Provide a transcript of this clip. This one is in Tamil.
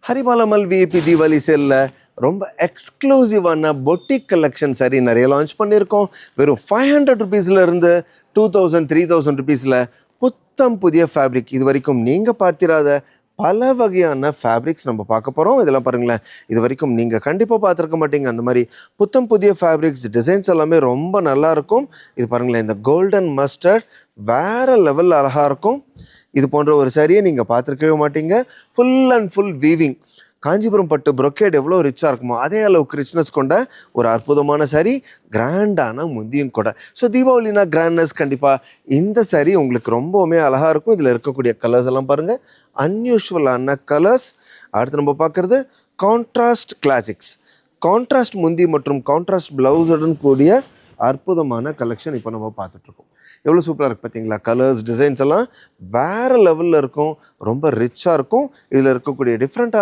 ஹரிபாலமல் விஐபி தீபாவளி சேலில் ரொம்ப எக்ஸ்க்ளூசிவான பொட்டிக் கலெக்ஷன் சரி நிறைய லான்ச் பண்ணியிருக்கோம். வெறும் 500 ருபீஸ்லேருந்து 2000 ருபீஸில் புத்தம் புதிய ஃபேப்ரிக், இது வரைக்கும் நீங்கள் பார்த்திராத பல வகையான ஃபேப்ரிக்ஸ் நம்ம பார்க்க போகிறோம். இதெல்லாம் பாருங்களேன், இது வரைக்கும் நீங்கள் கண்டிப்பாக பார்த்துருக்க மாட்டீங்க. அந்த மாதிரி புத்தம் புதிய ஃபேப்ரிக்ஸ் டிசைன்ஸ் எல்லாமே ரொம்ப நல்லாயிருக்கும். இது பாருங்களேன், இந்த கோல்டன் மஸ்டர்ட் வேறு லெவலில் அழகாக இருக்கும். இது போன்ற ஒரு சாரியை நீங்கள் பார்த்துருக்கவே மாட்டீங்க. Full and full weaving, Kanchipuram பட்டு ப்ரொக்கேட் எவ்வளோ ரிச்சாக இருக்குமோ அதே அளவுக்கு ரிச்னஸ் கொண்ட ஒரு அற்புதமான சாரி, கிராண்டான முந்தியும் கூட. ஸோ தீபாவளினா கிராண்ட்னஸ், கண்டிப்பாக இந்த சாரி உங்களுக்கு ரொம்பவுமே அழகாக இருக்கும். இதில் இருக்கக்கூடிய கலர்ஸ் எல்லாம் பாருங்கள், அன்யூஷுவலான கலர்ஸ். அடுத்து நம்ம பார்க்குறது கான்ட்ராஸ்ட் கிளாசிக்ஸ், கான்ட்ராஸ்ட் முந்தி மற்றும் கான்ட்ராஸ்ட் ப்ளவுஸுடன் கூடிய அற்புதமான கலெக்ஷன் இப்போ நம்ம பார்த்துட்ருக்கோம். எவ்வளோ சூப்பராக இருக்குது பார்த்தீங்களா? கலர்ஸ் டிசைன்ஸ் எல்லாம் வேறு லெவலில் இருக்கும், ரொம்ப ரிச்சாக இருக்கும். இதில் இருக்கக்கூடிய டிஃப்ரெண்ட்டாக